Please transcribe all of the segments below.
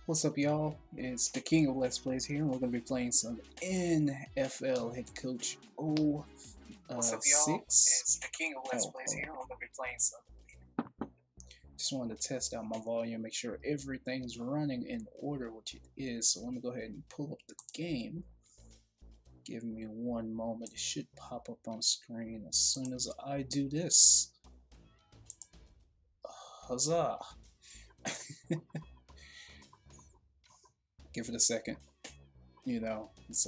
What's up, y'all? It's the King of Let's Plays here, and we're going to be playing some NFL Head Coach 06. What's up, y'all? It's the King of Let's Plays here, and we're going to be playing some. Just wanted to test out my volume, make sure everything's running in order, which it is. So let me go ahead and pull up the game. Give me one moment. It should pop up on screen as soon as I do this. Huzzah! Give it a second. You know, it's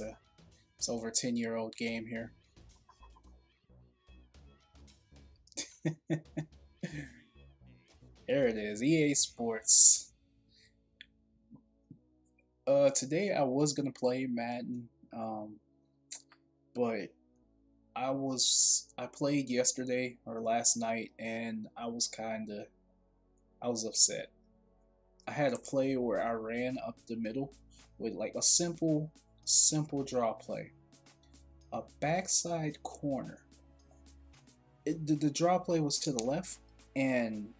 over a 10-year-old game here. There it is, EA Sports. Today I was gonna play Madden, but I played yesterday or last night, and I was upset. I had a play where I ran up the middle with like a simple draw play, a backside corner. The draw play was to the left, and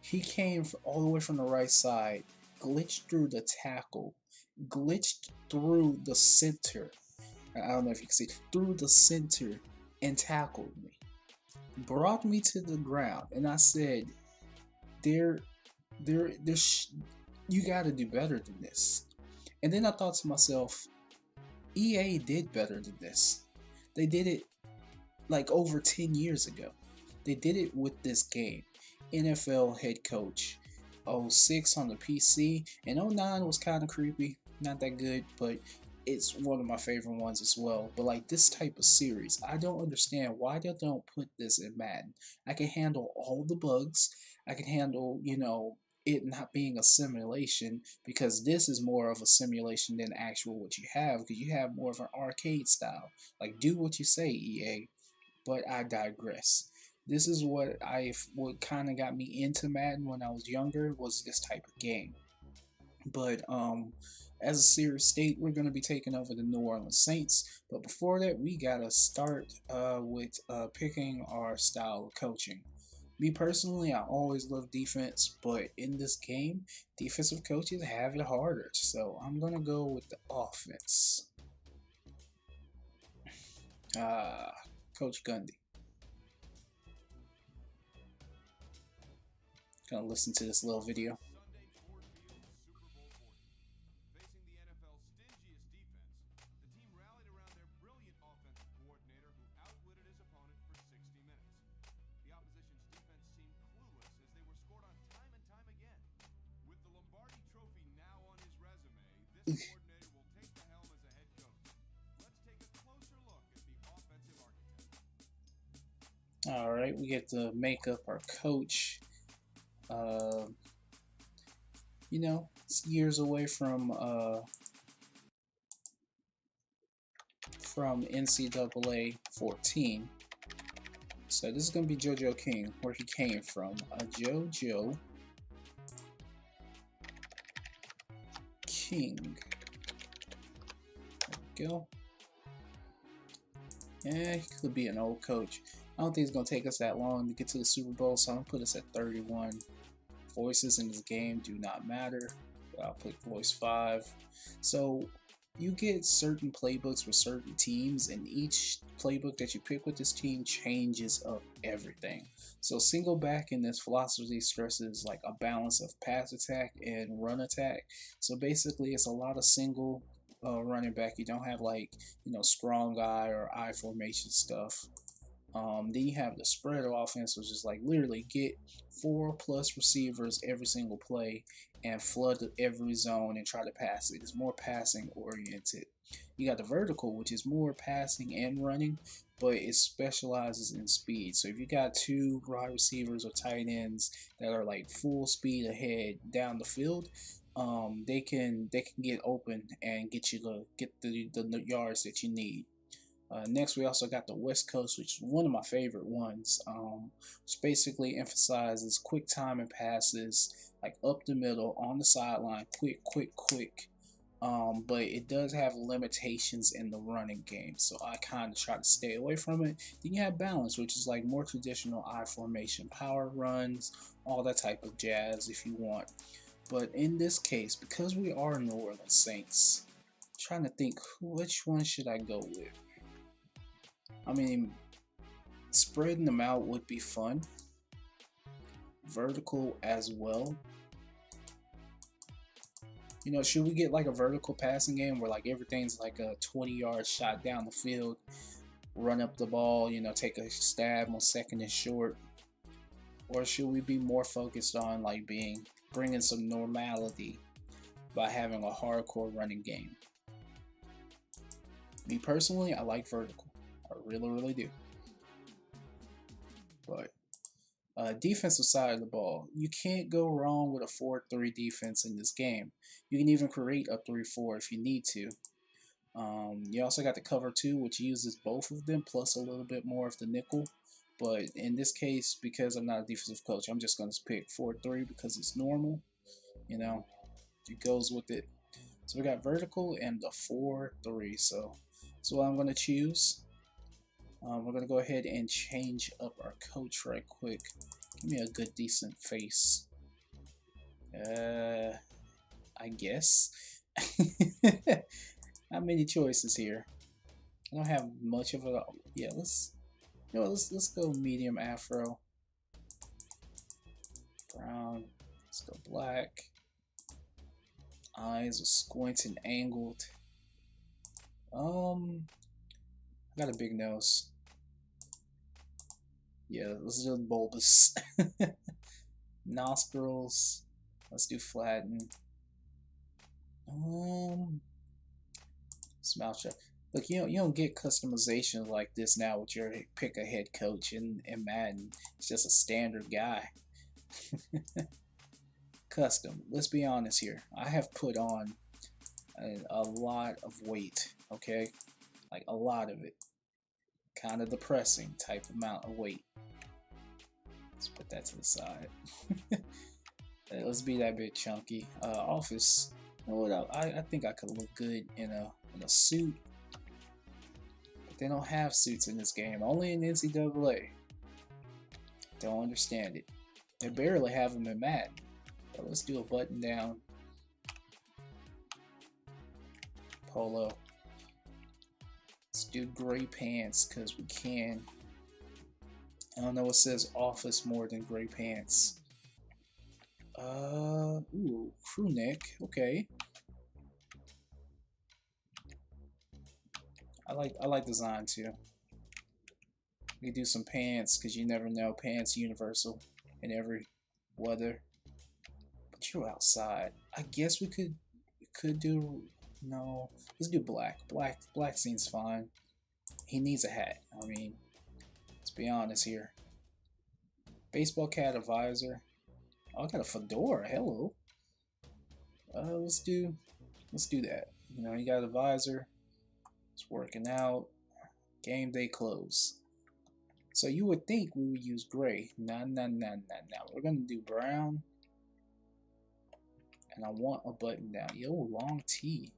he came all the way from the right side, glitched through the tackle, glitched through the center. I don't know if you can see, through the center, and tackled me. Brought me to the ground, and I said, you gotta do better than this. And then I thought to myself, EA did better than this. They did it like over 10 years ago. They did it with this game. NFL Head Coach 06 on the PC, and 09 was kind of creepy, not that good, but it's one of my favorite ones as well. But like this type of series, I don't understand why they don't put this in Madden. I can handle all the bugs. I can handle, it not being a simulation, because this is more of a simulation than actual what you have, because you have more of an arcade style. Like, do what you say, EA. But I digress. This is what kind of got me into Madden when I was younger, was this type of game. But as a serious state, we're going to be taking over the New Orleans Saints. But before that, we got to start with picking our style of coaching. Me personally, I always love defense, but in this game, defensive coaches have it harder. So I'm going to go with the offense. Coach Gundy. Gonna listen to this little video. All right, we get to make up our coach. It's years away from NCAA 14. So this is gonna be JoJo King, where he came from. JoJo King. There we go. Yeah, he could be an old coach. I don't think it's going to take us that long to get to the Super Bowl, so I'm going to put us at 31. Voices in this game do not matter. I'll put voice 5. So you get certain playbooks with certain teams, and each playbook that you pick with this team changes up everything. So single back in this philosophy stresses like a balance of pass attack and run attack. So basically it's a lot of single running back. You don't have like, strong eye or I formation stuff. Then you have the spreader offense, which is like literally get 4+ receivers every single play and flood every zone and try to pass it. It's more passing oriented. You got the vertical, which is more passing and running, but it specializes in speed. So if you got 2 wide receivers or tight ends that are like full speed ahead down the field, they can get open and get the yards that you need. Next, we also got the West Coast, which is one of my favorite ones, which basically emphasizes quick time and passes, like up the middle, on the sideline, quick. But it does have limitations in the running game, so I kind of try to stay away from it. Then you have balance, which is like more traditional I formation, power runs, all that type of jazz if you want. But in this case, because we are New Orleans Saints, I'm trying to think which one should I go with. I mean, spreading them out would be fun. Vertical as well. You know, should we get like a vertical passing game where like everything's like a 20-yard shot down the field, run up the ball, you know, take a stab on second and short? Or should we be more focused on like bringing some normality by having a hardcore running game? Me personally, I like vertical. I really do. But defensive side of the ball, you can't go wrong with a 4-3 defense in this game. You can even create a 3-4 if you need to. You also got the cover 2, which uses both of them plus a little bit more of the nickel. But in this case, because I'm not a defensive coach, I'm just going to pick 4-3 because it's normal. You know, it goes with it. So we got vertical and the 4-3. So that's what I'm going to choose. We're going to go ahead and change up our coach right quick. Give me a good, decent face. I guess. Not many choices here. I don't have much of a. Yeah, let's go medium afro. Brown. Let's go black. Eyes are squinting, angled. I got a big nose. Yeah, let's do bulbous. Nostrils. Let's do flatten. Mouth shut. Look, you don't get customizations like this now with your pick a head coach in Madden. It's just a standard guy. Custom. Let's be honest here. I have put on a lot of weight. Okay, like a lot of it. Kind of depressing type amount of weight. Let's put that to the side. Let's be that bit chunky. Office. You know what? I think I could look good in a suit. But they don't have suits in this game. Only in NCAA. Don't understand it. They barely have them in Madden. So let's do a button down. Polo. Let's do gray pants because we can. I don't know what says office more than gray pants. Ooh, crew neck. Okay. I like design too. We do some pants because you never know. Pants universal in every weather. But you're outside. I guess we could do. No, let's do black. Black seems fine. He needs a hat. I mean, let's be honest here. Baseball cap, a visor. Oh, I got a fedora. Hello. Let's do that. You know, you got a visor. It's working out. Game day clothes. So you would think we would use gray. Nah. We're gonna do brown. And I want a button down. Yo, long tee.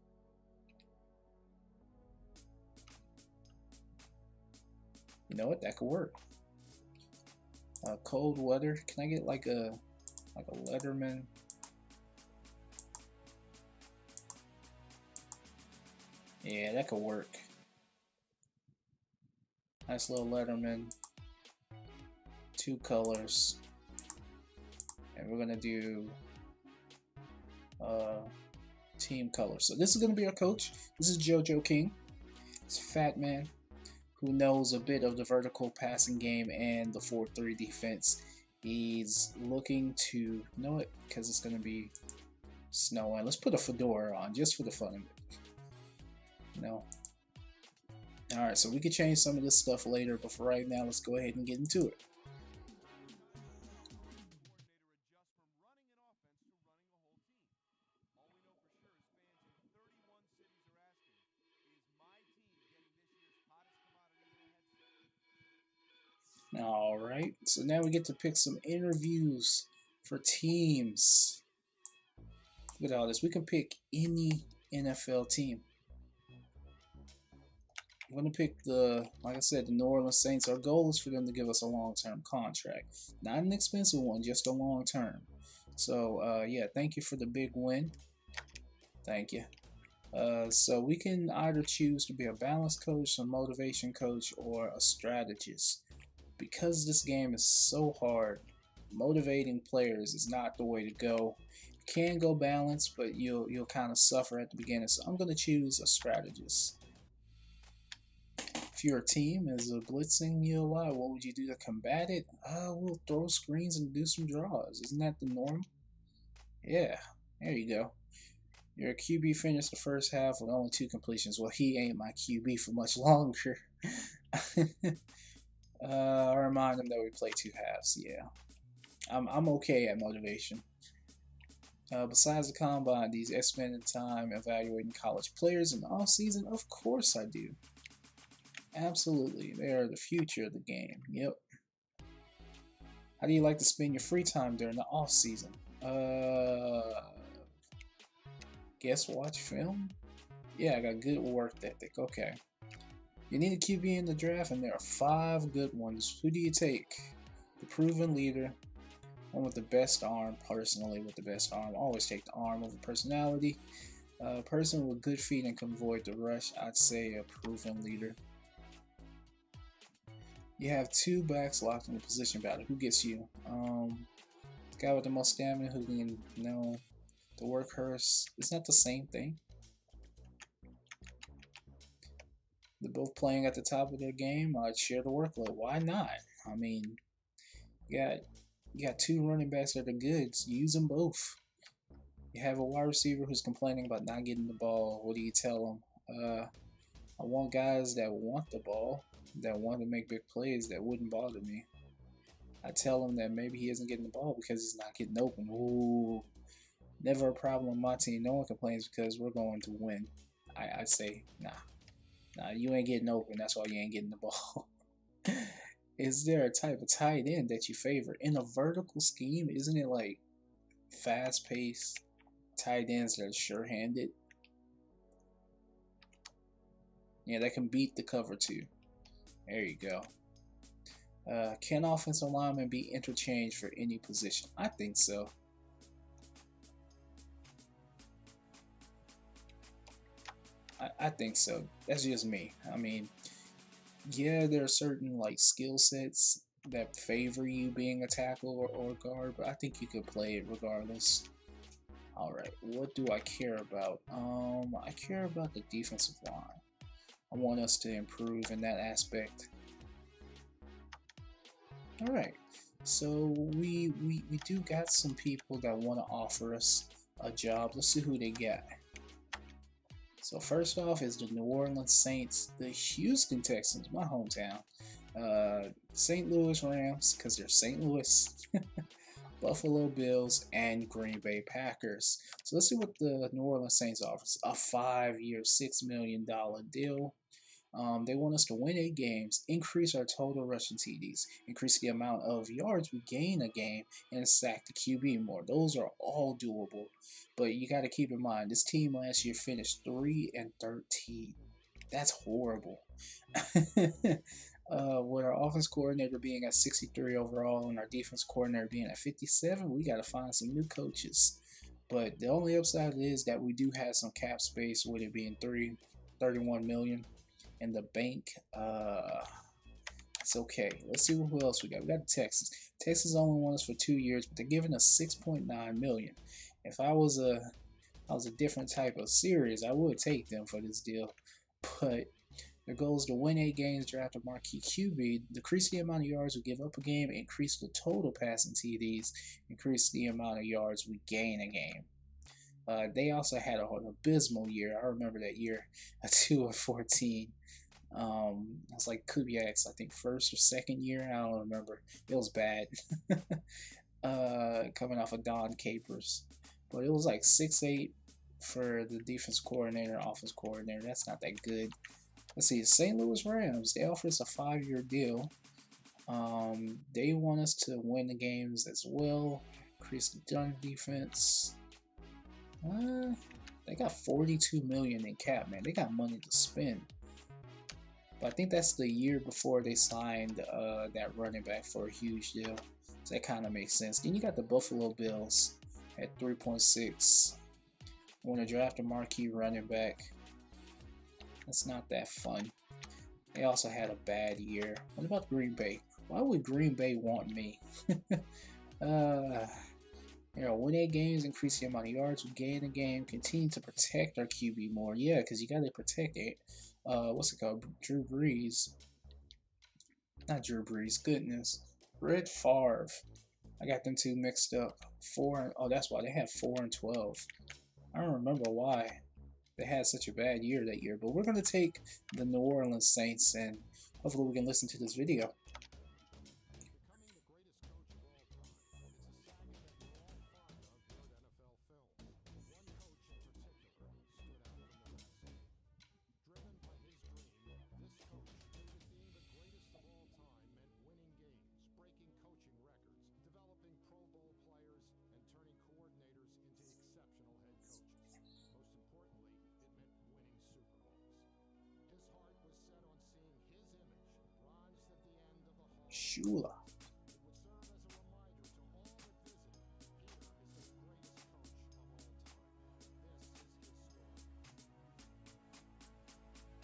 You know what? That could work. Cold weather. Can I get like a Letterman? Yeah, that could work. Nice little Letterman. 2 colors. And we're gonna do team color. So this is gonna be our coach. This is JoJo King. It's a fat man who knows a bit of the vertical passing game and the 4-3 defense. He's looking to, you know what, because it's going to be snowing. Let's put a fedora on just for the fun of it. You know. Alright, so we could change some of this stuff later, but for right now, let's go ahead and get into it. Alright, so now we get to pick some interviews for teams. Look at all this. We can pick any NFL team. I'm going to pick like I said, the New Orleans Saints. Our goal is for them to give us a long-term contract. Not an expensive one, just a long-term. So yeah, thank you for the big win. Thank you. So we can either choose to be a balance coach, a motivation coach, or a strategist. Because this game is so hard, motivating players is not the way to go. You can go balance, but you'll kind of suffer at the beginning. So I'm gonna choose a strategist. If your team is blitzing you a lot, what would you do to combat it? We'll throw screens and do some draws. Isn't that the norm? Yeah, there you go. Your QB finished the first half with only 2 completions. Well, he ain't my QB for much longer. I remind him that we play 2 halves. Yeah, I'm okay at motivation. Besides the combine, these spending time evaluating college players in the off season. Of course I do. Absolutely, they are the future of the game. Yep. How do you like to spend your free time during the off season? Guess watch film. Yeah, I got good work ethic. Okay. You need a QB in the draft, and there are 5 good ones. Who do you take? The proven leader, one with the best arm. Personally, with the best arm, always take the arm over personality. Person with good feet and can avoid the rush. I'd say a proven leader. You have 2 backs locked in the position battle. Who gets you? Guy with the most stamina who can, the workhorse. It's not the same thing. They're both playing at the top of their game. I'd share the workload. Why not? I mean, you got 2 running backs that are good. So use them both. You have a wide receiver who's complaining about not getting the ball. What do you tell them? I want guys that want the ball, that want to make big plays. That wouldn't bother me. I tell him that maybe he isn't getting the ball because he's not getting open. Ooh, never a problem with my team. No one complains because we're going to win. I say, nah, you ain't getting open. That's why you ain't getting the ball. Is there a type of tight end that you favor in a vertical scheme? Isn't it like fast-paced tight ends that are sure-handed? Yeah, that can beat the cover too. There you go. Can offensive linemen be interchanged for any position? I think so. I think so. That's just me. I mean, yeah, there are certain like skill sets that favor you being a tackle or guard, but I think you could play it regardless. Alright, what do I care about? I care about the defensive line. I want us to improve in that aspect. Alright, so we do got some people that want to offer us a job. Let's see who they got. So first off is the New Orleans Saints, the Houston Texans, my hometown, St. Louis Rams, because they're St. Louis, Buffalo Bills, and Green Bay Packers. So let's see what the New Orleans Saints offers. A 5-year, $6 million deal. They want us to win 8 games, increase our total rushing TDs, increase the amount of yards we gain a game, and sack the QB more. Those are all doable, but you got to keep in mind this team last year finished 3-13. That's horrible. With our offense coordinator being at 63 overall and our defense coordinator being at 57, we got to find some new coaches. But the only upside is that we do have some cap space, with it being $31 million in the bank. It's okay. Let's see who else we got. We got Texas. Texas only wants us for 2 years, but they're giving us $6.9 million. If I was a different type of series, I would take them for this deal. But their goal is to win 8 games, draft a marquee QB, decrease the amount of yards we give up a game, increase the total passing TDs, increase the amount of yards we gain a game. They also had an abysmal year. I remember that year, a 2-14. It was like Kubiak's, I think, first or second year. I don't remember. It was bad. Coming off of Don Capers, but it was like 6-8 for the defense coordinator, offense coordinator. That's not that good. Let's see, St. Louis Rams. They offer us a 5-year deal. They want us to win the games as well. Increase the run defense. They got $42 million in cap, man. They got money to spend. But I think that's the year before they signed that running back for a huge deal. So that kind of makes sense. Then you got the Buffalo Bills. at 3.6. Want to draft a marquee running back. That's not that fun. They also had a bad year. What about Green Bay? Why would Green Bay want me? Win 8 games, increase the amount of yards we gain in the game, continue to protect our QB more. Yeah, because you got to protect it. What's it called? Drew Brees. Not Drew Brees, goodness. Brett Favre. I got them two mixed up. Oh, that's why they had 4-12. I don't remember why they had such a bad year that year, but we're going to take the New Orleans Saints, and hopefully we can listen to this video. Shula.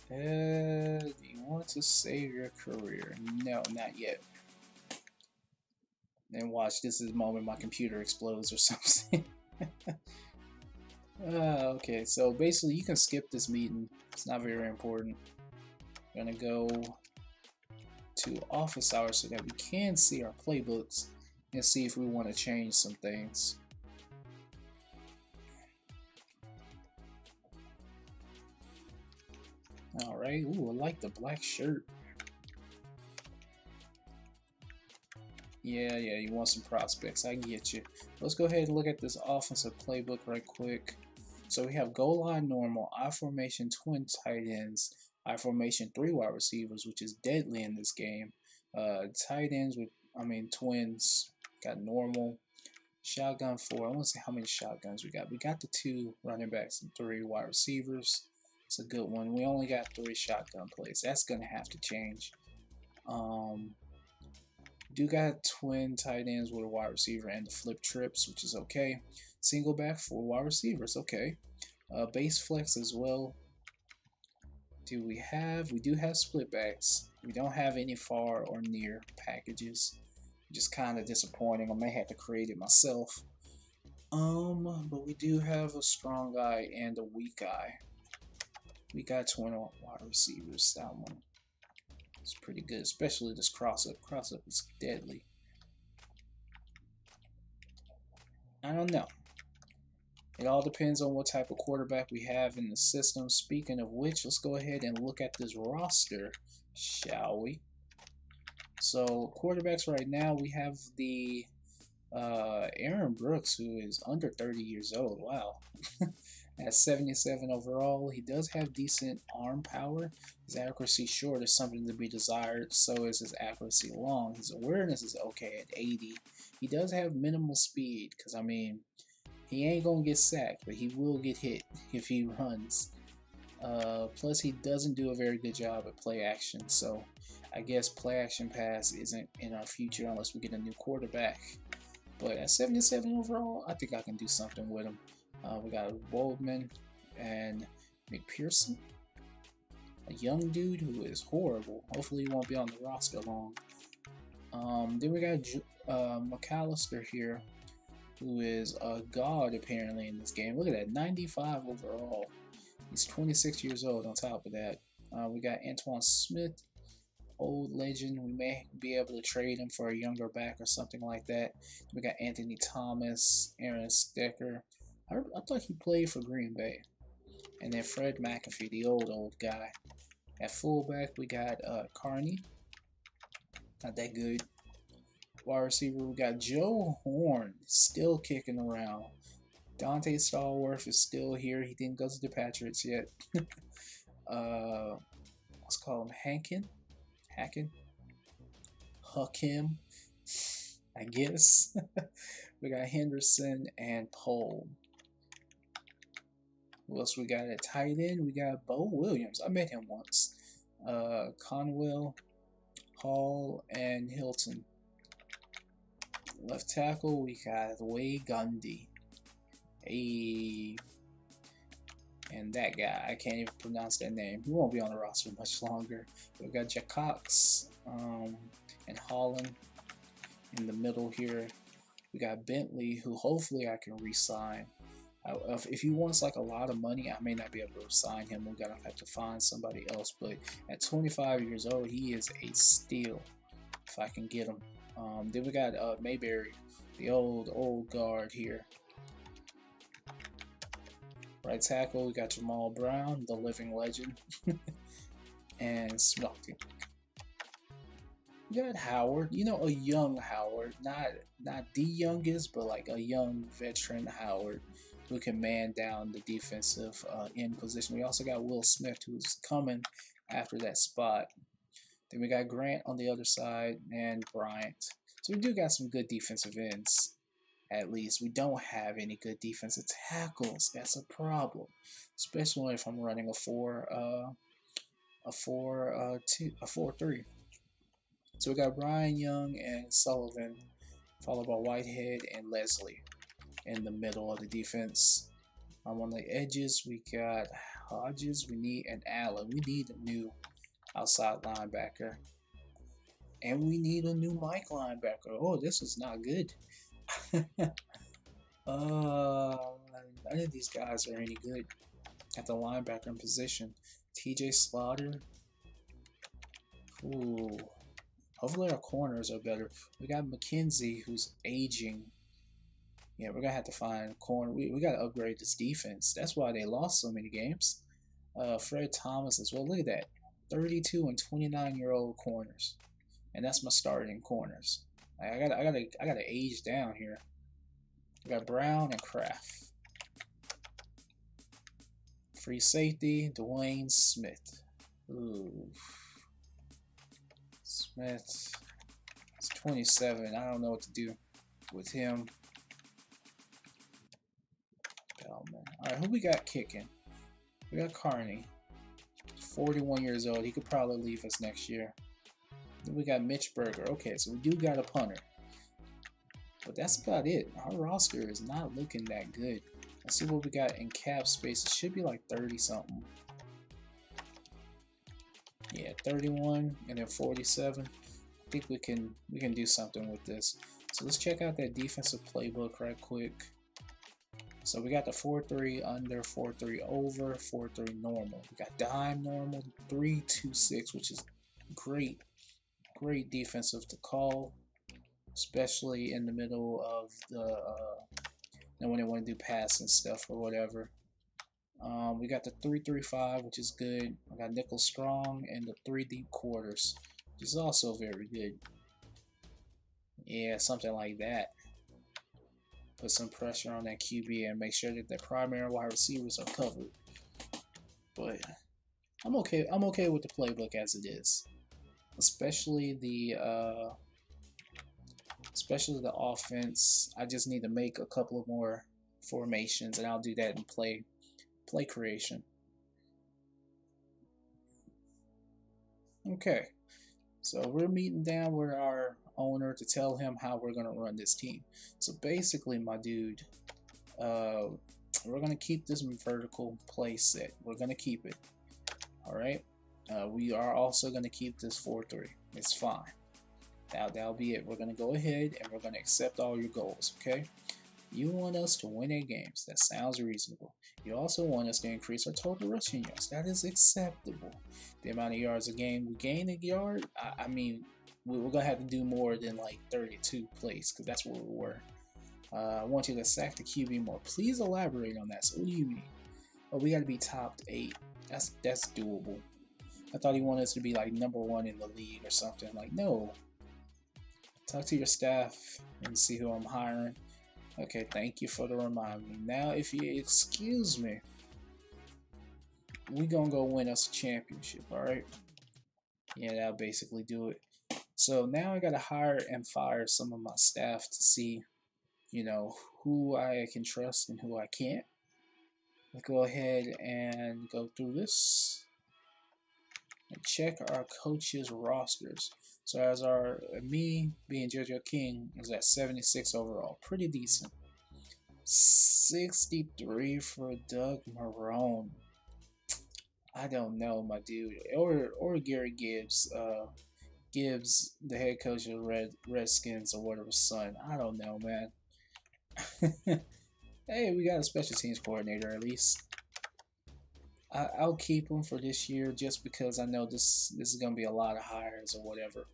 Do you want to save your career? No, not yet. And watch, this is the moment my computer explodes or something. Okay, so basically you can skip this meeting. It's not very important. I'm gonna go to office hours so that we can see our playbooks and see if we want to change some things. Alright, ooh, I like the black shirt. Yeah, you want some prospects, I get you. Let's go ahead and look at this offensive playbook right quick. So we have goal line normal, I formation twin tight ends, I formation 3 wide receivers, which is deadly in this game. Tight ends with, twins, got normal, shotgun 4. I want to see how many shotguns we got. We got the 2 running backs and 3 wide receivers. It's a good one. We only got 3 shotgun plays. That's gonna have to change. Do got twin tight ends with a wide receiver and the flip trips, which is okay. Single back 4 wide receivers, okay. Base flex as well. We do have split backs. We don't have any far or near packages. Just kind of disappointing. I may have to create it myself. But we do have a strong guy and a weak guy. We got twin wide receivers. That one is pretty good, especially this cross-up. Cross-up is deadly. I don't know. It all depends on what type of quarterback we have in the system. Speaking of which, let's go ahead and look at this roster, shall we? So quarterbacks right now, we have the Aaron Brooks, who is under 30 years old. Wow. At 77 overall, he does have decent arm power. His accuracy short is something to be desired. So is his accuracy long. His awareness is okay at 80. He does have minimal speed because, he ain't going to get sacked, but he will get hit if he runs. Plus, he doesn't do a very good job at play action. So I guess play action pass isn't in our future unless we get a new quarterback. But at 77 overall, I think I can do something with him. We got Waldman and McPherson, a young dude who is horrible. Hopefully he won't be on the roster long. Then we got McAllister here, who is a god apparently in this game. Look at that, 95 overall. He's 26 years old on top of that. We got Antoine Smith, old legend. We may be able to trade him for a younger back or something like that. We got Anthony Thomas, Aaron Stecker. I thought he played for Green Bay. And then Fred McAfee, the old guy. At fullback, we got Carney. Not that good. Wide receiver, we got Joe Horn, still kicking around. Dante Stallworth is still here. He didn't go to the Patriots yet. Let's call him Hacken. Hakim, I guess. We got Henderson and Pohl. Who else we got at tight end? We got Bo Williams. I met him once. Conwell, Hall, and Hilton. Left tackle, we got Way Gundy. And that guy, I can't even pronounce that name. He won't be on the roster much longer. We've got Jack Cox and Holland in the middle here. We got Bentley, who hopefully I can re-sign. If he wants like a lot of money, I may not be able to sign him. We're gonna have to find somebody else. But at 25 years old, he is a steal if I can get him. Then we got Mayberry, the old guard here. Right tackle, we got Jamal Brown, the living legend, and Smoky. We got Howard, you know, a young Howard, not the youngest, but like a young veteran Howard who can man down the defensive end position. We also got Will Smith, who's coming after that spot. Then we got Grant on the other side and Bryant. So we do got some good defensive ends. At least we don't have any good defensive tackles. That's a problem, especially if I'm running a 4-3. So we got Brian Young and Sullivan, followed by Whitehead and Leslie in the middle of the defense. On the edges, we got Hodges, we need an Allen. We need a new outside linebacker. And we need a new Mike linebacker. Oh, this is not good. None of these guys are any good at the linebacker position. TJ Slaughter. Ooh. Hopefully our corners are better. We got McKenzie, who's aging. Yeah, we're gonna have to find corner. We gotta upgrade this defense. That's why they lost so many games. Fred Thomas as well. Look at that, 32 and 29-year-old corners, and that's my starting corners. I gotta age down here. We got Brown and Kraft. Free safety, Dwayne Smith. Ooh. Smith is 27. I don't know what to do with him. Oh, man. Alright, who we got kicking? We got Carney. 41 years old. He could probably leave us next year. Then we got Mitch Berger. Okay, so we do got a punter. But that's about it. Our roster is not looking that good. Let's see what we got in cap space. It should be like 30 something. Yeah, 31 and then 47. I think we can do something with this. So let's check out that defensive playbook right quick. So we got the 4-3 under, 4-3 over, 4-3 normal. We got dime normal, 3-2-6, which is great defensive to call, especially in the middle of the when they want to do passing stuff or whatever. We got the 3-3-5, which is good. I got nickel strong and the 3 deep quarters, which is also very good. Yeah, something like that. Put some pressure on that QB and make sure that the primary wide receivers are covered. But I'm okay with the playbook as it is, especially the offense. I just need to make a couple of more formations, and I'll do that in play creation. Okay, so we're meeting down with our owner to tell him how we're going to run this team. So basically, my dude, we're going to keep this vertical play set. We're going to keep it. All right. We are also going to keep this 4-3. It's fine. That'll be it. We're going to go ahead and we're going to accept all your goals. Okay. You want us to win 8 games. That sounds reasonable. You also want us to increase our total rushing yards. That is acceptable. The amount of yards a game we gain a yard, I mean, we're going to have to do more than like 32 plays because that's where we were. I want you to sack the QB more. Please elaborate on that. So what do you mean? Oh, we got to be top 8. That's doable. I thought he wanted us to be like #1 in the league or something. Like, no. Talk to your staff and see who I'm hiring. Okay, thank you for the reminder. Now, if you excuse me, we gonna go win us a championship, alright? Yeah, that'll basically do it. So now I gotta hire and fire some of my staff to see, you know, who I can trust and who I can't. Let's go ahead and go through this and check our coaches' rosters. So as me being JoJo King is at 76 overall, pretty decent. 63 for Doug Marrone. I don't know, my dude. Or Gary Gibbs. Gibbs, the head coach of the Redskins or whatever son. I don't know, man. Hey, we got a special teams coordinator at least. I'll keep him for this year just because I know this is gonna be a lot of hires or whatever.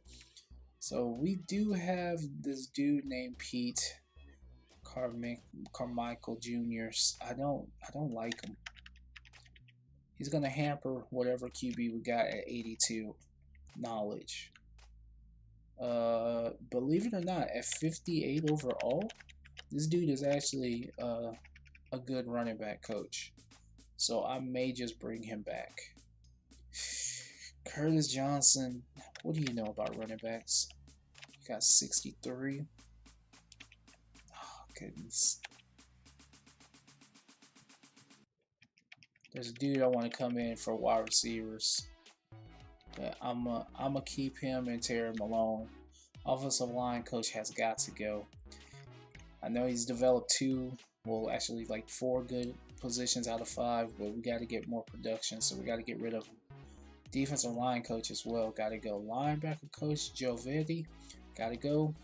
So we do have this dude named Pete Carmichael Jr. I don't like him. He's gonna hamper whatever QB we got at 82 knowledge. Believe it or not, at 58 overall, this dude is actually a good running back coach. So I may just bring him back. Curtis Johnson, what do you know about running backs? You got 63. Oh, goodness. There's a dude I want to come in for wide receivers. But I'm going to keep him and Terry Malone. Offensive line coach has got to go. I know he's developed actually like 4 good positions out of 5, but we got to get more production, so we got to get rid of him. Defensive line coach as well, got to go. Linebacker coach Joe Vetti, got to go.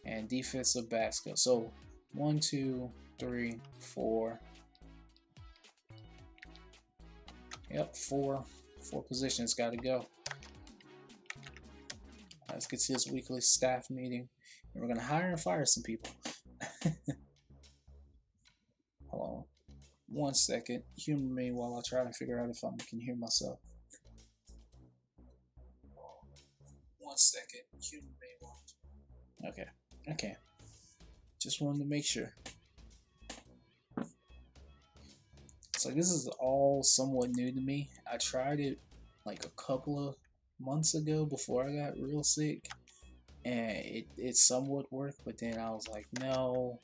And defensive backs go. So 1, 2, 3, 4. Yep, 4 positions got to go. Let's get to this weekly staff meeting, and we're gonna hire and fire some people. Hold on 1 second. Humor me while I try to figure out if I can hear myself. 1 second. Humor me while. Okay. Just wanted to make sure. So this is all somewhat new to me. I tried it like a couple of months ago before I got real sick, and it somewhat worked, but then I was like, no,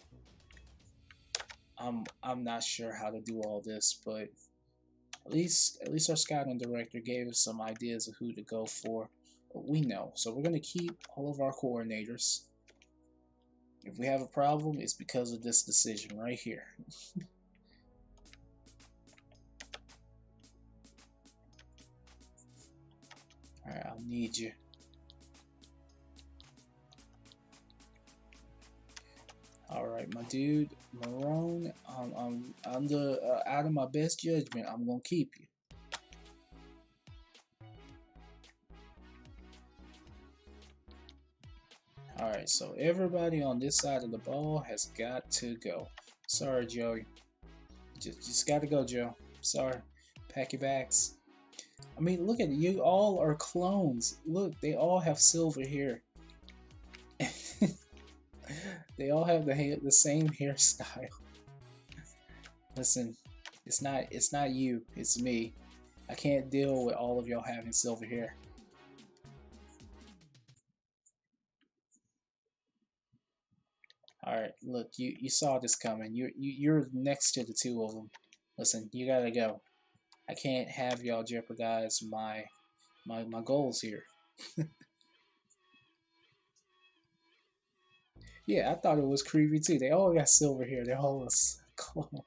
I'm not sure how to do all this, but at least our scouting director gave us some ideas of who to go for. But we know, so we're gonna keep all of our coordinators. If we have a problem, it's because of this decision right here. Alright, I'll need you. Alright, my dude, Marrone, I'm out of my best judgment, I'm gonna keep you. Alright, so everybody on this side of the ball has got to go. Sorry, Joey. Just gotta go, Joe. Sorry. Pack your bags. I mean, look at it. You all are clones. Look, they all have silver hair. They all have the same hairstyle. Listen, it's not you, it's me. I can't deal with all of y'all having silver hair. Alright, look, you saw this coming. You're next to the 2 of them. Listen, you gotta go. I can't have y'all jeopardize my goals here. Yeah, I thought it was creepy too. They all got silver hair. They're all a clone.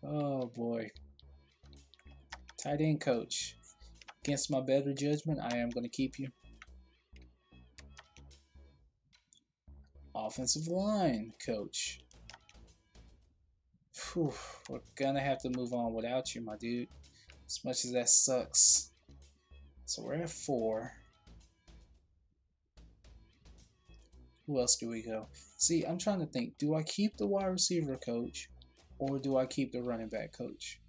Oh boy. Tight end coach. Against my better judgment, I am going to keep you. Offensive line coach. Whew, we're going to have to move on without you, my dude. As much as that sucks. So we're at 4. Who else do we go? See, I'm trying to think. Do I keep the wide receiver coach or do I keep the running back coach?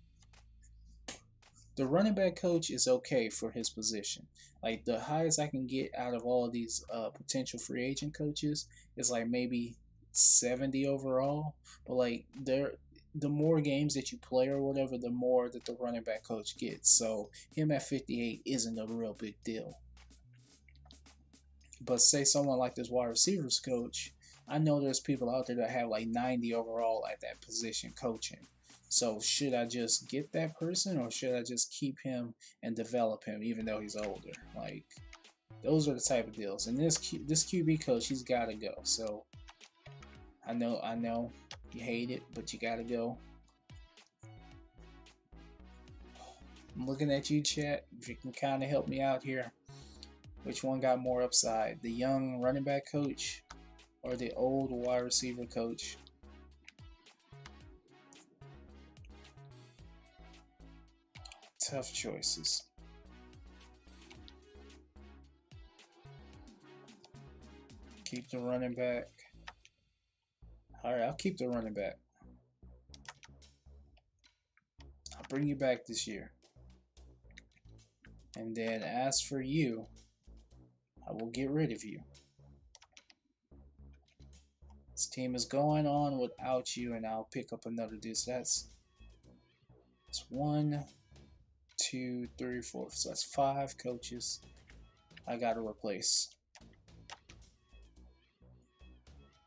The running back coach is okay for his position. Like, the highest I can get out of all of these potential free agent coaches is like maybe 70 overall. But like, the more games that you play or whatever, the more that the running back coach gets. So him at 58 isn't a real big deal. But say someone like this wide receivers coach, I know there's people out there that have like 90 overall at that position coaching. So should I just get that person or should I just keep him and develop him even though he's older? Like, those are the type of deals. And this QB coach, he's got to go. So I know You hate it, but you gotta go. I'm looking at you, chat. If you can kind of help me out here. Which one got more upside? The young running back coach or the old wide receiver coach? Tough choices. Keep the running back. Alright, I'll keep the running back. I'll bring you back this year. And then as for you, I will get rid of you. This team is going on without you, and I'll pick up another dude. So that's 1, 2, 3, 4. So that's 5 coaches I gotta replace.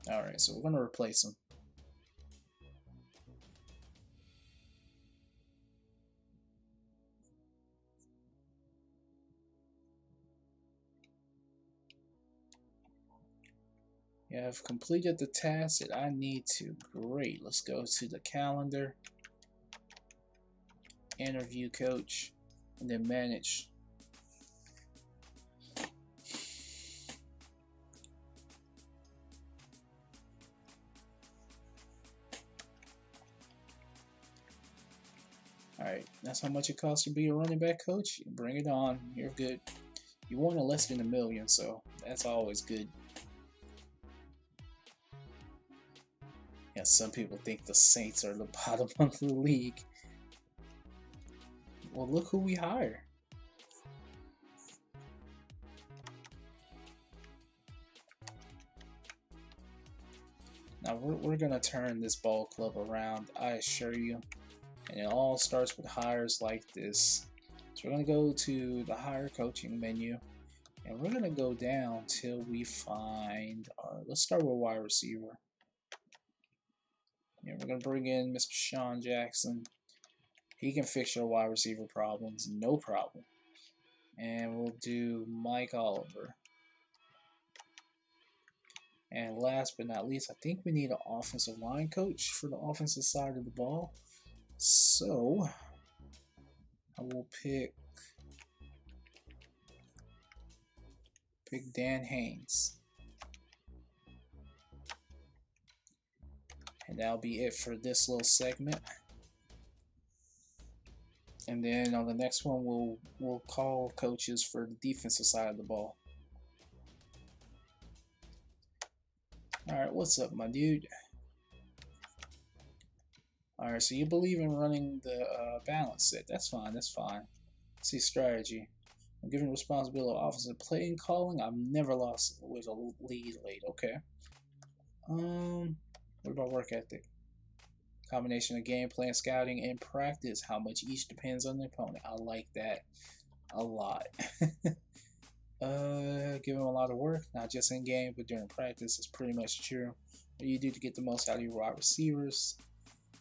Alright, so we're gonna replace them. Yeah, I've completed the task that I need to. Great. Let's go to the calendar, interview coach, and then manage. Alright, that's how much it costs to be a running back coach. Bring it on. You're good. You won less than $1 million, so that's always good. Yeah, some people think the Saints are the bottom of the league. Well, look who we hire. Now we're gonna turn this ball club around, I assure you. And it all starts with hires like this. So we're gonna go to the hire coaching menu, and we're gonna go down till we find our. Let's start with wide receiver. Yeah, we're gonna bring in Mr. Sean Jackson. He can fix your wide receiver problems, no problem. And we'll do Mike Oliver. And last but not least, I think we need an offensive line coach for the offensive side of the ball. So I will pick Dan Haynes. And that'll be it for this little segment. And then on the next one, we'll call coaches for the defensive side of the ball. All right, what's up, my dude? All right, so you believe in running the balance set? That's fine. That's fine. See strategy. I'm given responsibility of offensive play and calling. I've never lost with a lead late. Okay. What about work ethic? Combination of gameplay and scouting and practice. How much each depends on the opponent. I like that a lot. Give him a lot of work, not just in game, but during practice. It's pretty much true. What you do to get the most out of your wide receivers.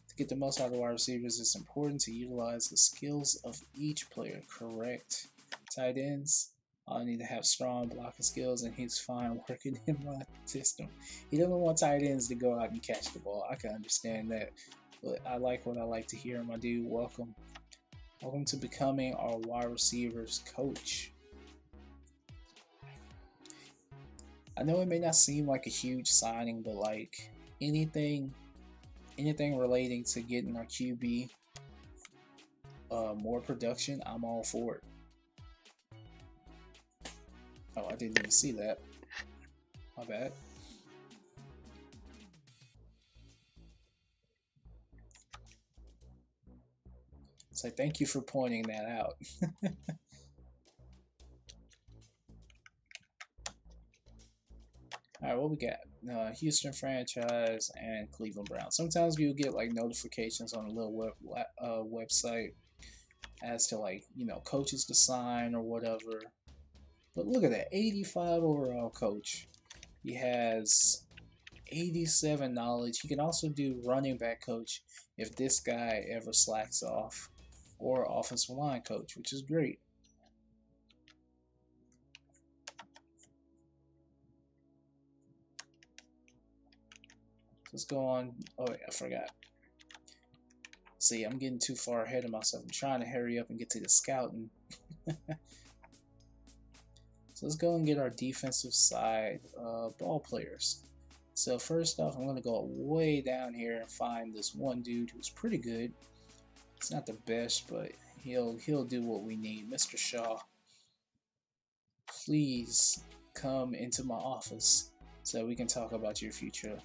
To get the most out of the wide receivers, it's important to utilize the skills of each player. Correct. Tight ends. I need to have strong blocking skills, and he's fine working in my system. He doesn't want tight ends to go out and catch the ball. I can understand that, but I like what I like to hear, my dude. Welcome to becoming our wide receivers coach. I know it may not seem like a huge signing, but like anything relating to getting our QB more production, I'm all for it. Oh, I didn't even see that. My bad. So thank you for pointing that out. Alright, what we got? Houston franchise and Cleveland Browns. Sometimes you'll get like notifications on a little website as to like, coaches to sign or whatever. But look at that, 85 overall coach. He has 87 knowledge. He can also do running back coach if this guy ever slacks off, or offensive line coach, which is great. Let's go on. Oh, wait, I forgot. See, I'm getting too far ahead of myself. I'm trying to hurry up and get to the scouting. So let's go and get our defensive side ball players. So first off, I'm going to go way down here and find this one dude who's pretty good. It's not the best, but he'll do what we need. Mr. Shaw, please come into my office so we can talk about your future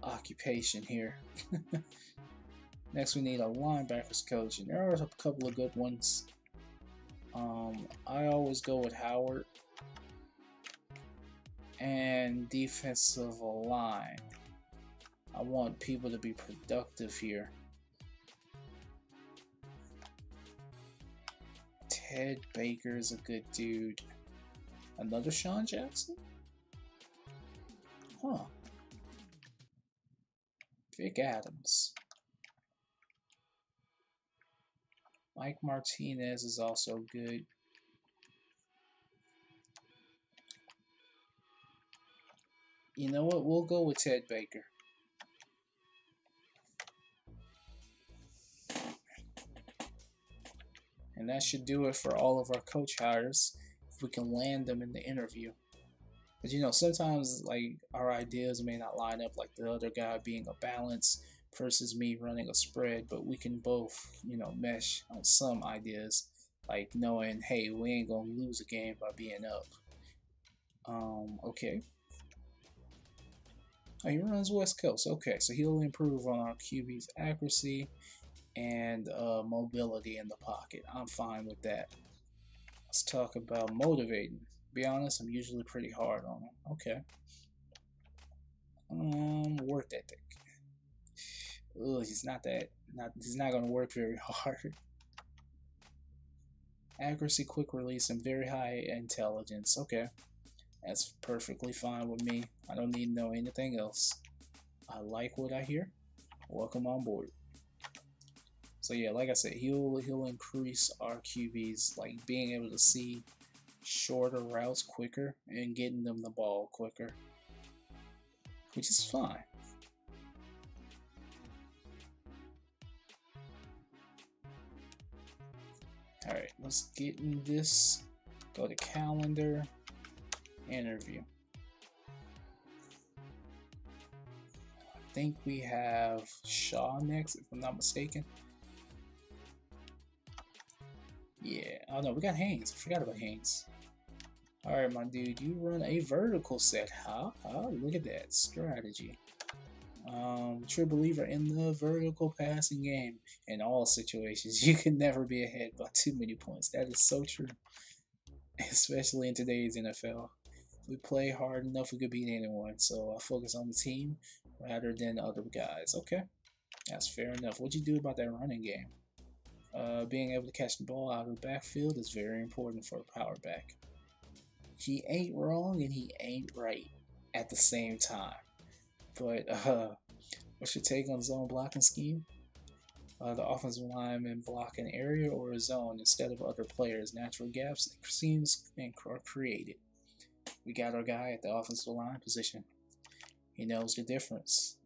occupation here. Next, we need a linebackers coach, and there are a couple of good ones. I always go with Howard. And defensive line. I want people to be productive here. Ted Baker is a good dude. Another Sean Jackson? Huh. Vic Adams. Mike Martinez is also good. You know what? We'll go with Ted Baker. And that should do it for all of our coach hires if we can land them in the interview. But you know, sometimes like our ideas may not line up, like the other guy being a balance versus me running a spread, but we can both, you know, mesh on some ideas, like knowing, hey, we ain't gonna lose a game by being up. Okay. Oh, he runs West Coast. Okay, so he'll improve on our QB's accuracy and mobility in the pocket. I'm fine with that. Let's talk about motivating. Be honest, I'm usually pretty hard on him. Okay. Work ethic. Ugh, he's not gonna work very hard. Accuracy, quick release, and very high intelligence. Okay. That's perfectly fine with me. I don't need to know anything else. I like what I hear. Welcome on board. So yeah, like I said, he'll increase our QBs, like being able to see shorter routes quicker and getting them the ball quicker, which is fine. All right, let's get in this. Go to calendar, interview. I think we have Shaw next, if I'm not mistaken. Yeah, oh no, we got Haynes. I forgot about Haynes. Alright, my dude, you run a vertical set, huh? Oh, look at that strategy. True believer in the vertical passing game in all situations. You can never be ahead by too many points. That is so true, especially in today's NFL. If we play hard enough, we could beat anyone. So I focus on the team rather than other guys. Okay, that's fair enough. What'd you do about that running game? Being able to catch the ball out of the backfield is very important for a power back. He ain't wrong and he ain't right at the same time. But what's your take on zone blocking scheme? The offensive lineman block an area or a zone instead of other players. Natural gaps seems are created. We got our guy at the offensive line position. He knows the difference.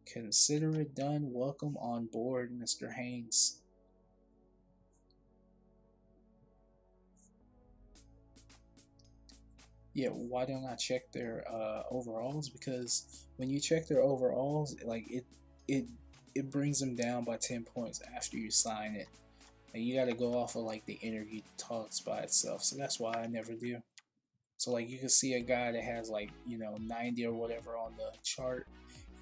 Consider it done. Welcome on board, Mr. Haynes. Yeah, why don't I check their overalls? Because when you check their overalls, like it brings them down by 10 points after you sign it. And you got to go off of like the interview talks by itself. So that's why I never do. So like you can see a guy that has like, you know, 90 or whatever on the chart,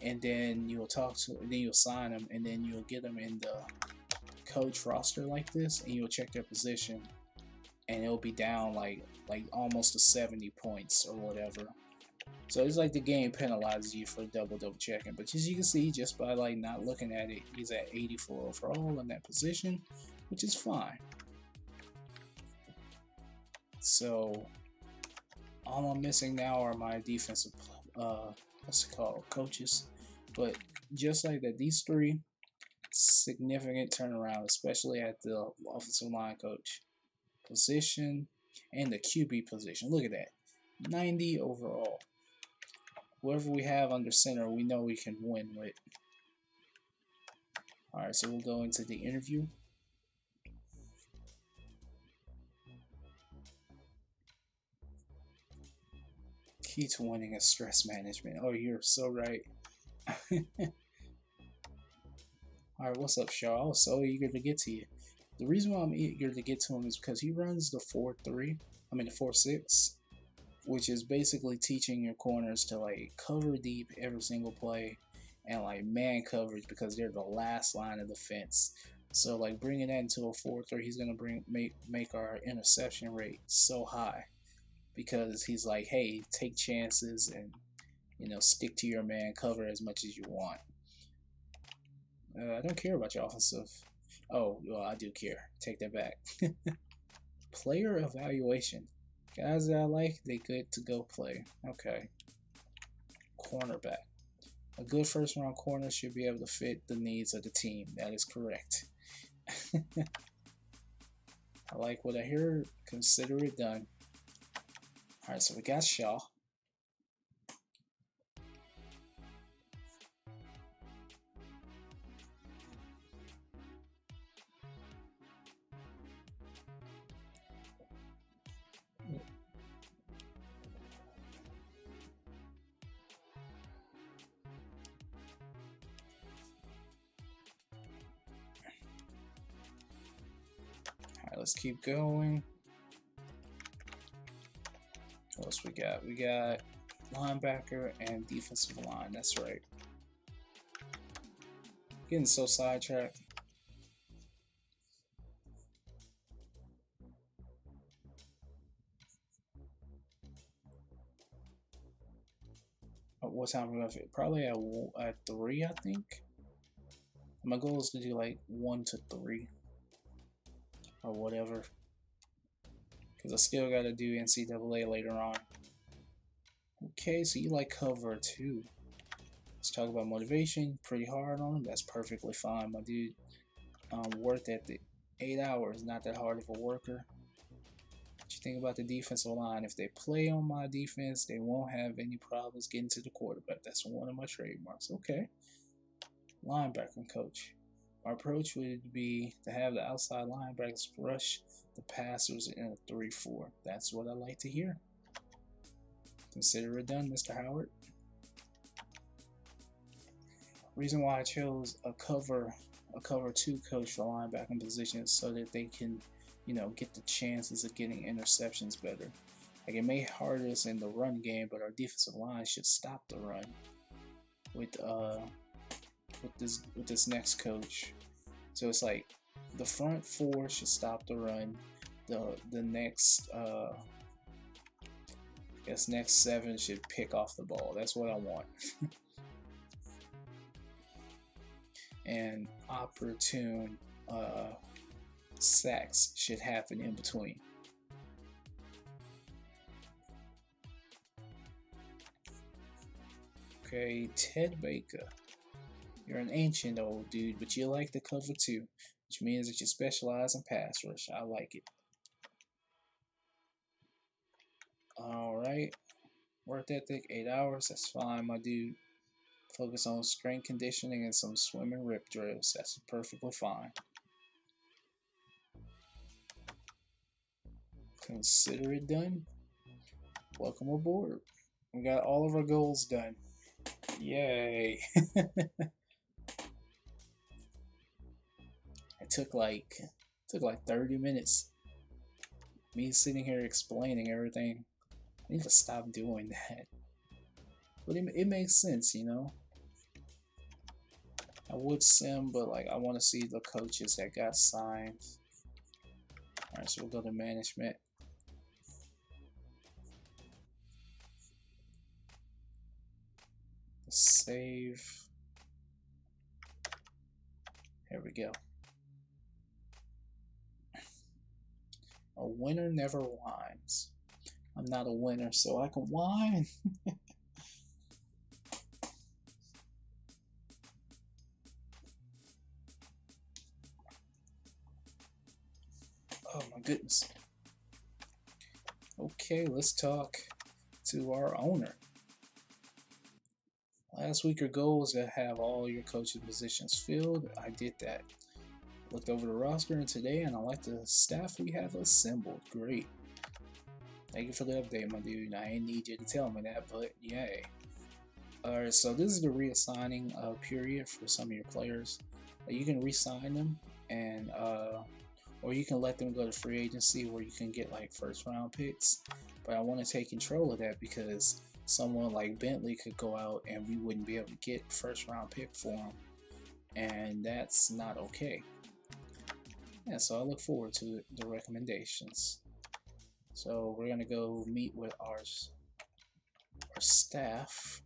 and then you'll talk to, then you'll sign them, and then you'll get them in the coach roster like this, and you'll check their position, and it'll be down like almost to 70 points or whatever. So it's like the game penalizes you for double checking. But as you can see, just by like not looking at it, he's at 84 overall in that position, which is fine. So all I'm missing now are my defensive what's it called, coaches. But just like that, these three, significant turnaround, especially at the offensive line coach position and the QB position. Look at that, 90 overall. whoever we have under center, we know we can win with. Alright, so we'll go into the interview. Key to winning is stress management. Oh, you're so right. Alright, what's up, Shaw? I was so eager to get to you. The reason why I'm eager to get to him is because he runs the 4-3, the 4-6, which is basically teaching your corners to like cover deep every single play and like man coverage because they're the last line of defense. So like bringing that into a 4-3, he's gonna make our interception rate so high because he's like, hey, take chances and stick to your man cover as much as you want. I don't care about your offensive. Oh, well, I do care. Take that back. Player evaluation. Guys that I like, they good to go play. Okay. Cornerback. A good first round corner should be able to fit the needs of the team. That is correct. I like what I hear. Consider it done. Alright, so we got Shaw. Alright, let's keep going. What else we got? We got linebacker and defensive line. That's right. Getting so sidetracked. What time we have? Probably at 3, I think. My goal is to do like 1 to 3 or whatever, because I still got to do NCAA later on. Okay, so you like cover 2. Let's talk about motivation. Pretty hard on him. That's perfectly fine, my dude. Worth ethic. 8 hours. Not that hard of a worker. What you think about the defensive line? If they play on my defense, they won't have any problems getting to the quarterback. That's one of my trademarks. Okay. Linebacking coach. Our approach would be to have the outside linebackers rush the passers in a 3-4. That's what I like to hear. Consider it done, Mr. Howard. Reason why I chose a cover 2 coach for linebacking positions so that they can, get the chances of getting interceptions better. Like, it may hurt us in the run game, but our defensive line should stop the run with this next coach. So it's like the front 4 should stop the run. The next next 7 should pick off the ball. That's what I want. And opportune sacks should happen in between. Okay, Ted Baker. You're an ancient old dude, but you like the cover 2, which means that you specialize in pass rush. I like it. Alright. Work ethic, 8 hours. That's fine, my dude. Focus on strength conditioning and some swim and rip drills. That's perfectly fine. Consider it done. Welcome aboard. We got all of our goals done. Yay. It took like 30 minutes. Me sitting here explaining everything. I need to stop doing that. But it makes sense, I would sim, but like I want to see the coaches that got signed. Alright, so we'll go to management. Save. Here we go. A winner never whines. I'm not a winner, so I can whine. Oh my goodness. Okay, let's talk to our owner. Last week your goal was to have all your coaching positions filled. I did that. Looked over the roster and today, and I like the staff we have assembled. Great. Thank you for the update, my dude. I ain't need you to tell me that, but yay. Alright, so this is the reassigning period for some of your players. You can resign them, and or you can let them go to free agency where you can get like first round picks. But I want to take control of that because someone like Bentley could go out and we wouldn't be able to get first round pick for him, and that's not okay. Yeah, so I look forward to the recommendations. So we're gonna go meet with our staff.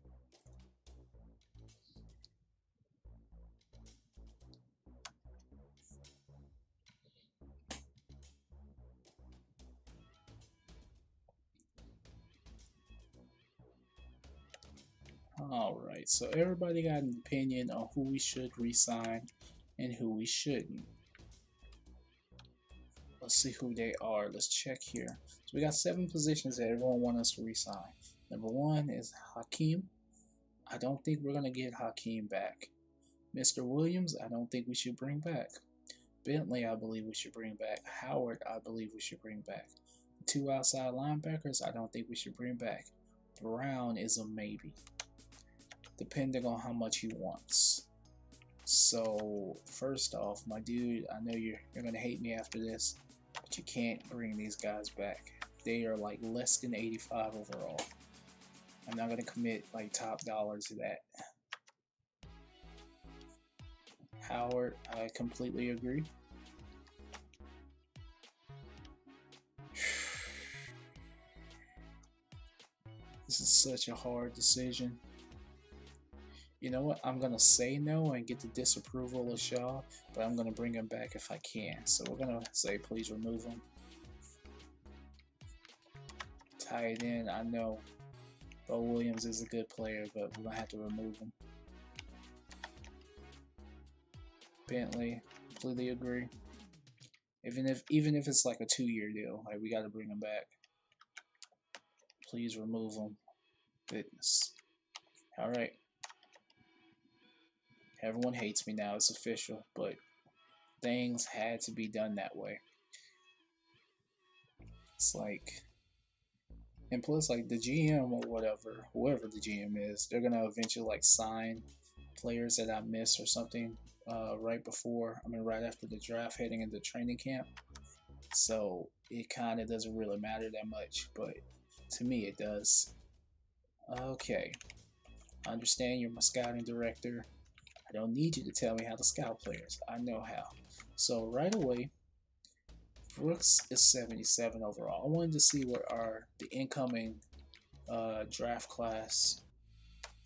Alright, so everybody got an opinion on who we should re-sign and who we shouldn't. Let's see who they are. Let's check here. So we got 7 positions that everyone wants us to re-sign. Number 1 is Hakeem. I don't think we're going to get Hakeem back. Mr. Williams, I don't think we should bring back. Bentley, I believe we should bring back. Howard, I believe we should bring back. 2 outside linebackers, I don't think we should bring back. Brown is a maybe, depending on how much he wants. So first off, my dude, I know you're gonna hate me after this, but you can't bring these guys back. They are like less than 85 overall. I'm not gonna commit like top dollar to that. Howard, I completely agree. This is such a hard decision. You know what? I'm going to say no and get the disapproval of Shaw, but I'm going to bring him back if I can. So we're going to say please remove him. Tight end, I know Bo Williams is a good player, but we're going to have to remove him. Bentley, completely agree. Even if it's like a 2-year deal, like we got to bring him back. Please remove him. Goodness. All right. Everyone hates me now. It's official, but things had to be done that way. It's like, and plus, like the GM or whatever, whoever the GM is, they're gonna eventually like sign players that I miss or something right after the draft, heading into training camp. So it kind of doesn't really matter that much, but to me it does. Okay, I understand you're my scouting director. I don't need you to tell me how to scout players. I know how. So right away, Brooks is 77 overall. I wanted to see what the incoming draft class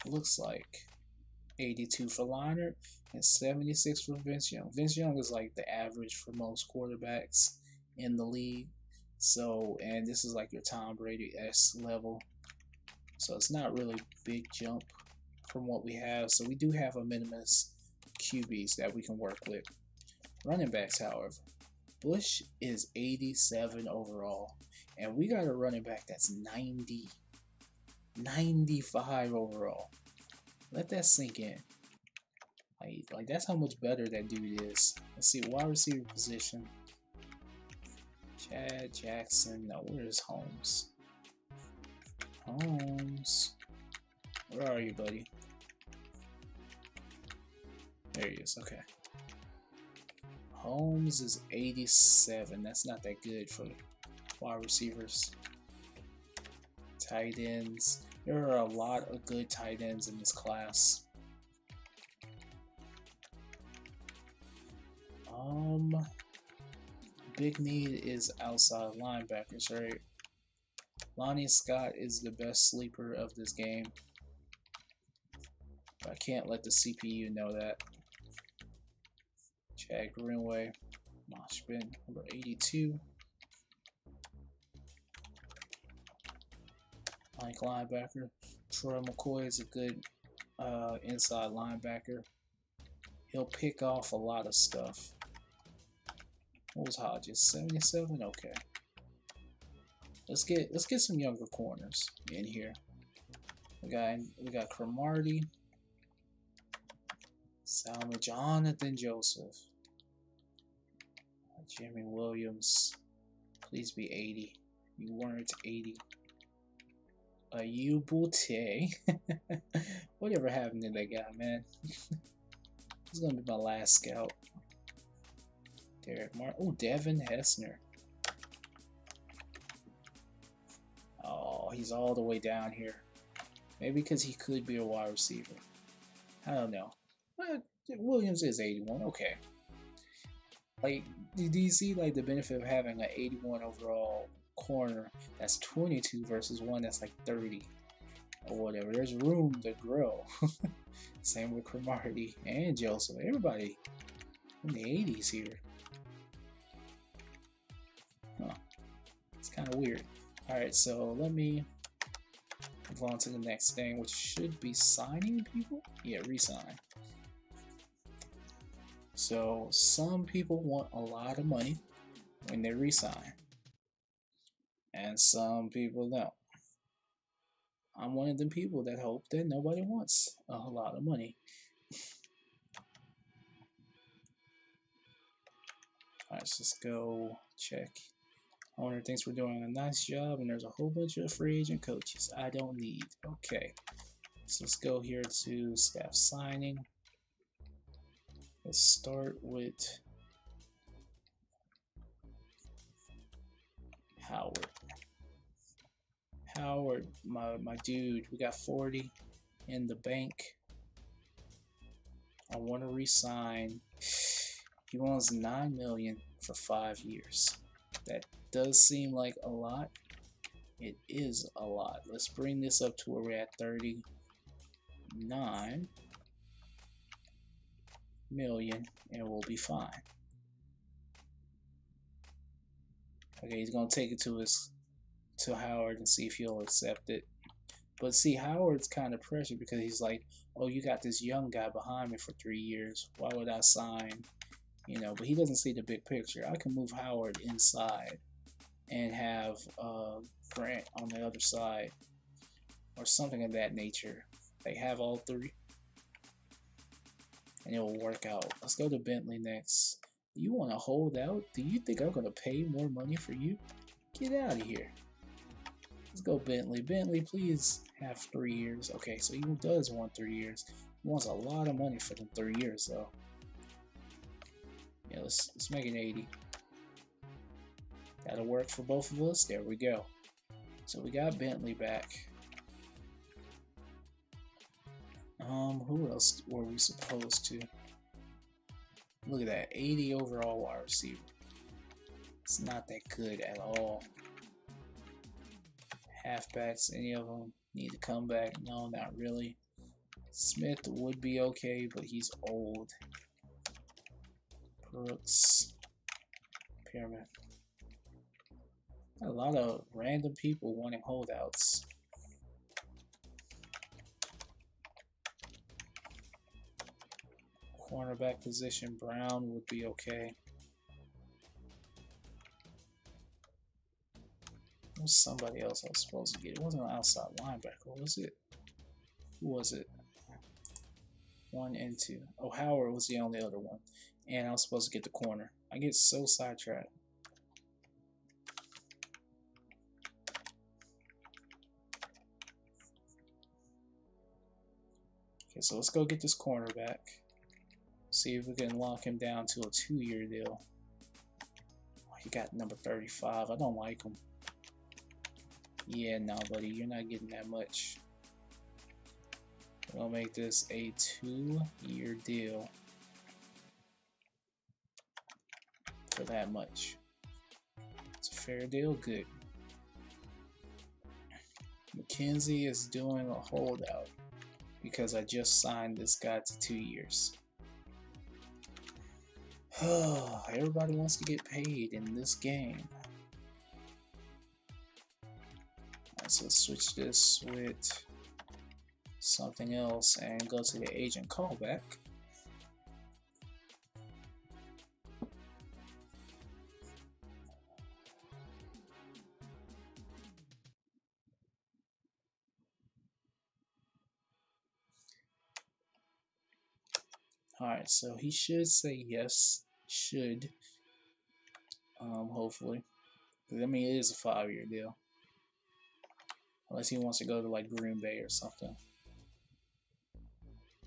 looks like. 82 for Leonard and 76 for Vince Young. Vince Young is like the average for most quarterbacks in the league. So, and this is like your Tom Brady-esque level. So it's not really big jump from what we have. So we do have a minimus QBs that we can work with. Running backs, however, Bush is 87 overall, and we got a running back that's 95 overall. Let that sink in. Like that's how much better that dude is. Let's see, wide receiver position. Chad Jackson. No, where's Holmes? Holmes. Where are you, buddy? There he is. Okay. Holmes is 87. That's not that good for wide receivers. Tight ends. There are a lot of good tight ends in this class. Big need is outside linebackers, right? Lonnie Scott is the best sleeper of this game. But I can't let the CPU know that. Chad Greenway, Moshpin, number 82. Mike linebacker. Troy McCoy is a good inside linebacker. He'll pick off a lot of stuff. What was Hodges? 77? Okay. Let's get some younger corners in here. We got Cromartie. Salma Jonathan Joseph. Jimmy Williams. Please be 80. You weren't 80. Ayubute. Whatever happened to that guy, man? He's gonna be my last scout. Derek Martin. Oh, Devin Hessner. Oh, he's all the way down here. Maybe because he could be a wide receiver. I don't know. But Williams is 81. Okay. Like, do you see like the benefit of having an 81 overall corner that's 22 versus one that's like 30 or whatever? There's room to grow. Same with Cromartie and Joseph. Everybody in the 80s here. Huh. It's kind of weird. Alright, so let me move on to the next thing, which should be signing people? Yeah, re-sign. So some people want a lot of money when they re-sign, and some people don't. I'm one of them people that hope that nobody wants a lot of money. Alright, let's just go check. Owner thinks we're doing a nice job, and there's a whole bunch of free agent coaches I don't need. Okay, so let's go here to staff signing. Let's start with Howard. Howard, my dude, we got 40 in the bank. I want to re-sign. He wants $9 million for 5 years. That does seem like a lot. It is a lot. Let's bring this up to where we're at 39 million, and we'll be fine. Okay, he's gonna take it to Howard and see if he'll accept it. But see, Howard's kind of pressured because he's like, oh, you got this young guy behind me for 3 years. Why would I sign? You know, but he doesn't see the big picture. I can move Howard inside and have Grant on the other side or something of that nature. They have all three and it will work out. Let's go to Bentley next. You want to hold out? Do you think I'm going to pay more money for you? Get out of here. Let's go Bentley. Bentley, please have 3 years. Okay, so he does want 3 years. He wants a lot of money for them 3 years, though. Yeah, let's make it 80. That'll work for both of us. There we go. So we got Bentley back. Who else were we supposed to? Look at that, 80 overall wide receiver. It's not that good at all. Halfbacks, any of them need to come back? No, not really. Smith would be okay, but he's old. Brooks, Pyramid. A lot of random people wanting holdouts. Cornerback position, Brown would be okay. There was somebody else I was supposed to get. It wasn't an outside linebacker, was it? Who was it? 1 and 2. Oh, Howard was the only other one. And I was supposed to get the corner. I get so sidetracked. Okay, so let's go get this cornerback. See if we can lock him down to a 2-year deal. Oh, he got number 35. I don't like him. Yeah, no, buddy, you're not getting that much. We'll make this a 2-year deal for that much. It's a fair deal, good. McKenzie is doing a holdout because I just signed this guy to 2 years. Everybody wants to get paid in this game. So let's switch this with something else and go to the agent callback. Alright, so he should say yes. Should. Hopefully. I mean, it is a 5-year deal. Unless he wants to go to like Green Bay or something.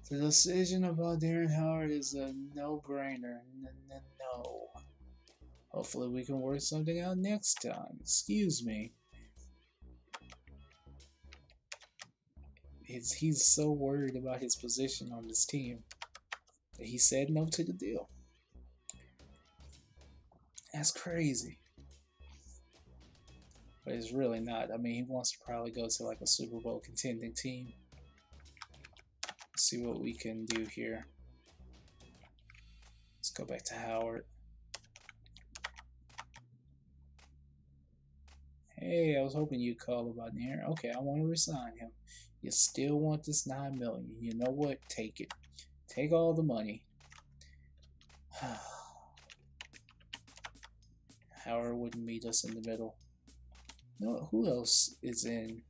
The decision about Darren Howard is a no-brainer. No. Hopefully we can work something out next time. Excuse me. He's so worried about his position on this team that he said no to the deal. That's crazy. But it's really not. I mean, he wants to probably go to like a Super Bowl contending team. Let's see what we can do here. Let's go back to Howard. Hey, I was hoping you'd call about there. Okay, I want to resign him. You still want this $9 million? You know what? Take it. Take all the money. Howard wouldn't meet us in the middle. No, who else is in?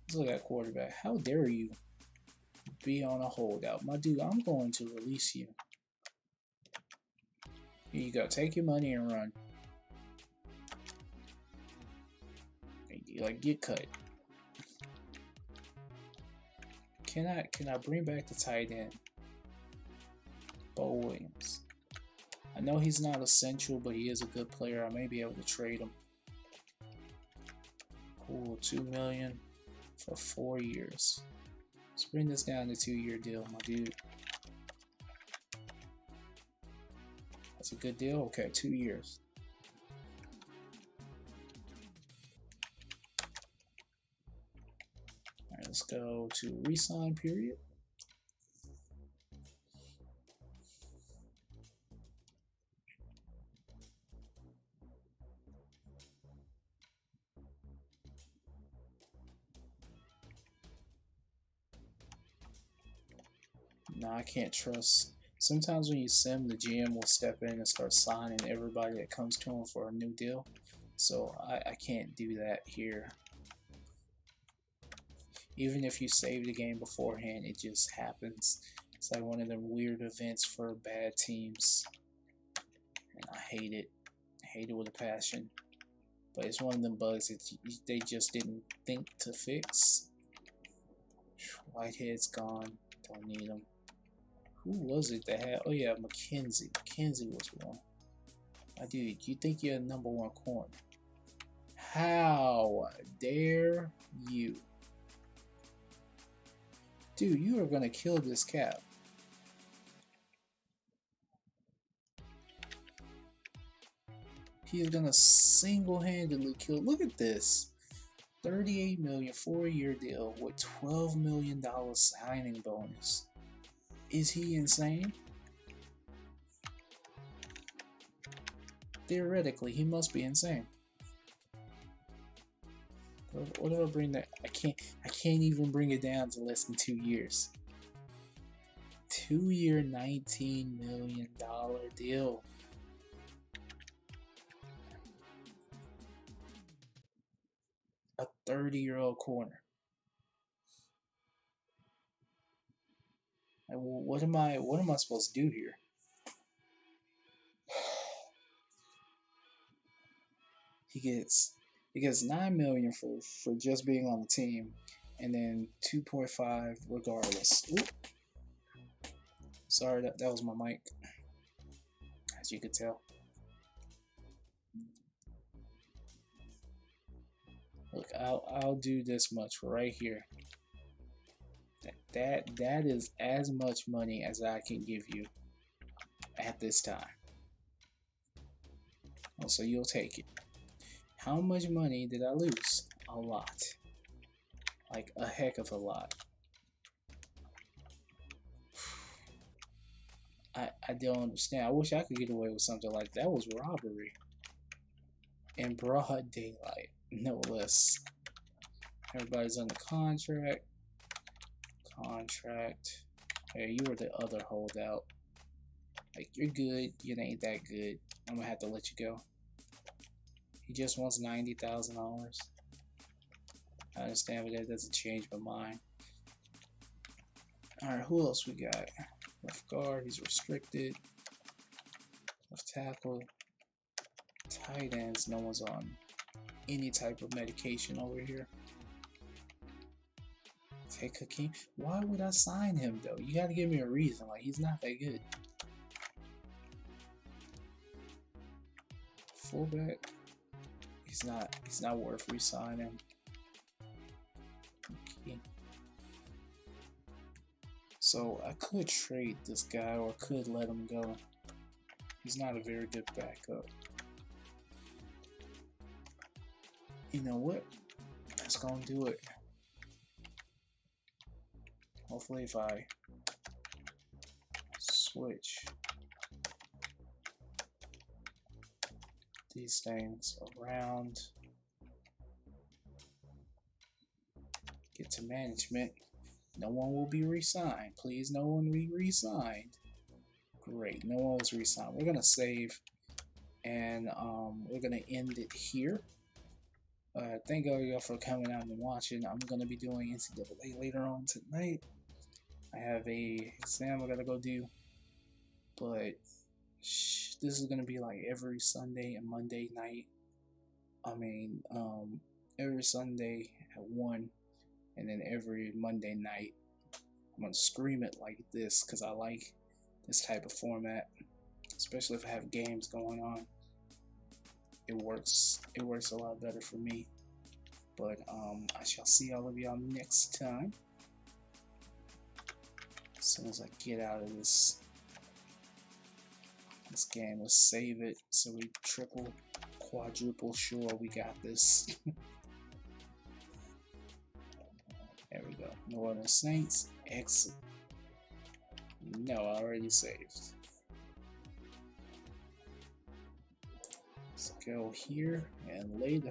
Let's look at quarterback. How dare you be on a holdout? My dude, I'm going to release you. Here you go. Take your money and run. Like, get cut. Can I bring back the tight end? Bo Williams. I know he's not essential, but he is a good player. I may be able to trade him. Cool, $2 million for 4 years. Let's bring this down to 2-year deal, my dude. That's a good deal. Okay, 2 years. All right, let's go to re-sign period. No, I can't trust. Sometimes when you sim, the GM will step in and start signing everybody that comes to him for a new deal. So I can't do that here. Even if you save the game beforehand, it just happens. It's like one of them weird events for bad teams. And I hate it. I hate it with a passion. But it's one of them bugs that they just didn't think to fix. Whitehead's gone. Don't need him. Who was it that had? Oh yeah, McKenzie. McKenzie was one. My dude, you think you're a #1 corner? How dare you? Dude, you are gonna kill this cap. He is gonna single-handedly kill. Look at this. $38 million 4-year deal with $12 million signing bonus. Is he insane? Theoretically, he must be insane. What do I bring that? I can't even bring it down to less than 2 years. 2-year, $19 million deal. A 30-year-old corner. Like, what am I supposed to do here? He gets $9 million for just being on the team, and then 2.5 regardless. Oop. Sorry, that was my mic, as you could tell. Look, I'll do this much right here. That is as much money as I can give you at this time. Oh, so you'll take it. How much money did I lose? A lot. Like a heck of a lot. I don't understand. I wish I could get away with something like that. That was robbery. In broad daylight, no less. Everybody's under contract. Hey, you were the other holdout. Like, you're good. You ain't that good. I'm gonna have to let you go. He just wants $90,000. I understand, but that doesn't change my mind. Alright, who else we got? Left guard, he's restricted. Left tackle. Tight ends, no one's on any type of medication over here. Take Hakeem. Why would I sign him though? You gotta give me a reason. Like, he's not that good. Fullback. He's not worth re-signing. Okay. So I could trade this guy or could let him go. He's not a very good backup. You know what? That's gonna do it. Hopefully if I switch these things around, get to management, no one will be re-signed. Please, no one be re-signed. Great, no one was re-signed. We're gonna save, and we're gonna end it here. Thank all y'all for coming out and watching. I'm gonna be doing NCAA later on tonight. I have a exam I gotta go do, but this is gonna be like every Sunday and Monday night. I mean, every Sunday at 1, and then every Monday night. I'm gonna stream it like this because I like this type of format, especially if I have games going on. It works a lot better for me. But I shall see all of y'all next time. As soon as I get out of this game, let's save it so we triple, quadruple sure we got this. There we go. New Orleans Saints, exit. No, I already saved. Let's go here and later.